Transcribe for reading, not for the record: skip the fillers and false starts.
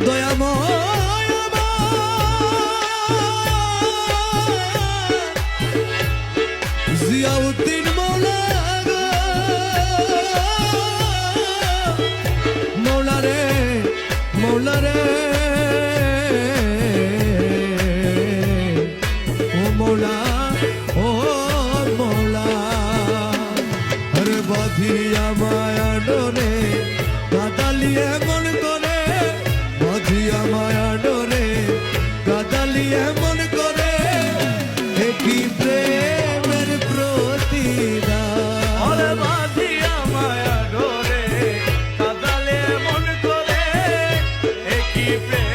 দয়াময় জিয়াউদ্দিন মৌলা গো, মৌলা রে মৌলা রে ও মৌলা ও মৌলা আরে বাঁধিয়া মায়া ডোরে কাদালিয়ে মন করে, বাঁধিয়া মায়া ডোরে কাদালিয়ে মন করে, একই প্রেমের প্রতিদান। ওরে বাঁধিয়া মায়া ডোরে কাদালে মন করে, একই প্রেম